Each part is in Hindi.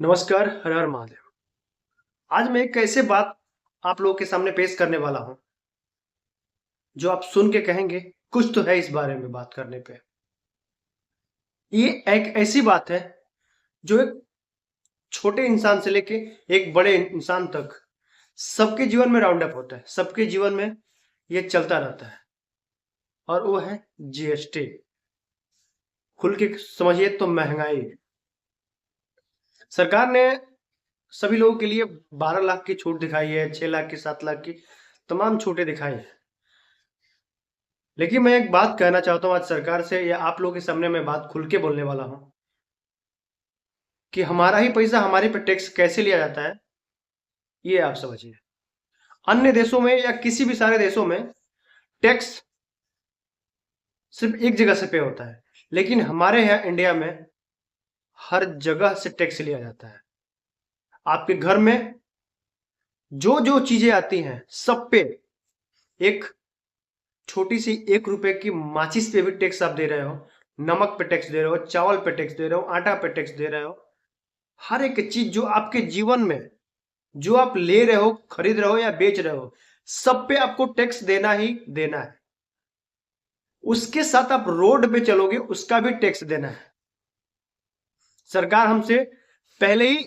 नमस्कार, हर हर महादेव। आज मैं एक ऐसे बात आप लोगों के सामने पेश करने वाला हूँ, जो आप सुन के कहेंगे, कुछ तो है इस बारे में बात करने पे। ये एक ऐसी बात है, जो एक छोटे इंसान से लेके एक बड़े इंसान तक सबके जीवन में राउंड अप होता है, सबके जीवन में ये चलता रहता है और वो है जीएसटी। खुल के समझिए तो महंगाई। सरकार ने सभी लोगों के लिए 12 लाख की छूट दिखाई है, 6 लाख की, 7 लाख की तमाम छूटें दिखाई हैं। लेकिन मैं एक बात कहना चाहता हूँ आज सरकार से, या आप लोगों के सामने मैं बात खुल के बोलने वाला हूँ कि हमारा ही पैसा हमारे पे टैक्स कैसे लिया जाता है, ये आप समझिए। अन्य देशों में या किसी भी सारे देशों में टैक्स सिर्फ एक जगह से पे होता है, लेकिन हमारे यहाँ इंडिया में हर जगह से टैक्स लिया जाता है। आपके घर में जो जो चीजें आती हैं सब पे, एक छोटी सी 1 रुपए की माचिस पे भी टैक्स आप दे रहे हो, नमक पे टैक्स दे रहे हो, चावल पे टैक्स दे रहे हो, आटा पे टैक्स दे रहे हो। हर एक चीज जो आपके जीवन में, जो आप ले रहे हो, खरीद रहे हो या बेच रहे हो, सब पे आपको टैक्स देना ही देना है। उसके साथ आप रोड पे चलोगे, उसका भी टैक्स देना है। सरकार हमसे पहले ही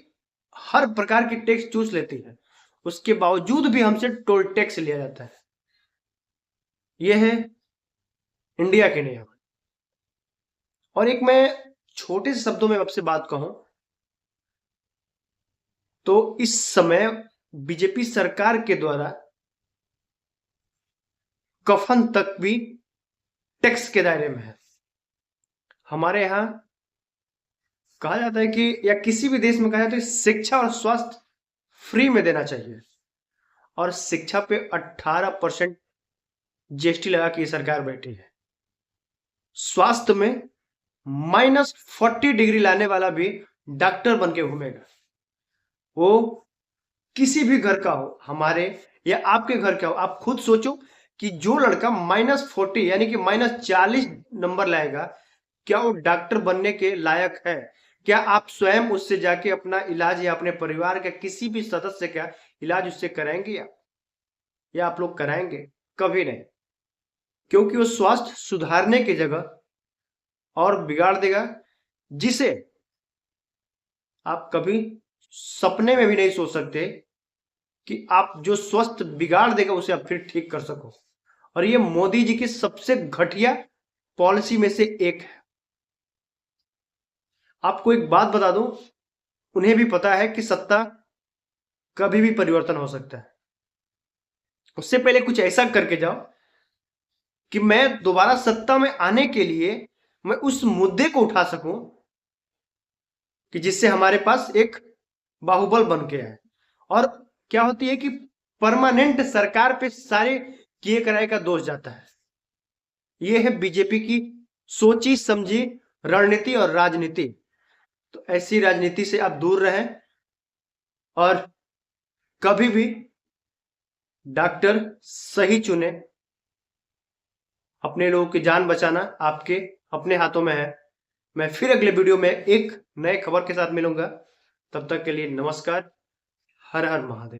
हर प्रकार की टैक्स चूस लेती है, उसके बावजूद भी हमसे टोल टैक्स लिया जाता है। यह है इंडिया के नियम। और एक मैं छोटे से शब्दों में आपसे बात कहूं तो इस समय बीजेपी सरकार के द्वारा कफन तक भी टैक्स के दायरे में है। हमारे यहाँ कहा जाता है कि, या किसी भी देश में कहा जाता है, शिक्षा और स्वास्थ्य फ्री में देना चाहिए, और शिक्षा पे 18% जीएसटी लगा के सरकार बैठी है। स्वास्थ्य में -40 डिग्री लाने वाला भी डॉक्टर बन के घूमेगा। वो किसी भी घर का हो, हमारे या आपके घर का हो। आप खुद सोचो कि जो लड़का -40 यानी कि -40 नंबर लाएगा, क्या वो डॉक्टर बनने के लायक है? क्या आप स्वयं उससे जाके अपना इलाज या अपने परिवार के किसी भी सदस्य का इलाज उससे कराएंगे? या आप लोग कराएंगे? कभी नहीं। क्योंकि वो स्वास्थ्य सुधारने की जगह और बिगाड़ देगा, जिसे आप कभी सपने में भी नहीं सोच सकते कि आप जो स्वस्थ बिगाड़ देगा उसे आप फिर ठीक कर सको। और ये मोदी जी की सबसे घटिया पॉलिसी में से एक है। आपको एक बात बता दूं, उन्हें भी पता है कि सत्ता कभी भी परिवर्तन हो सकता है। उससे पहले कुछ ऐसा करके जाओ कि मैं दोबारा सत्ता में आने के लिए मैं उस मुद्दे को उठा सकूं कि जिससे हमारे पास एक बाहुबल बन के आए। और क्या होती है कि परमानेंट सरकार पे सारे किए कराए का दोष जाता है। ये है बीजेपी की सोची समझी रणनीति और राजनीति। तो ऐसी राजनीति से आप दूर रहें, और कभी भी डॉक्टर सही चुने। अपने लोगों की जान बचाना आपके अपने हाथों में है। मैं फिर अगले वीडियो में एक नए खबर के साथ मिलूंगा। तब तक के लिए नमस्कार, हर हर महादेव।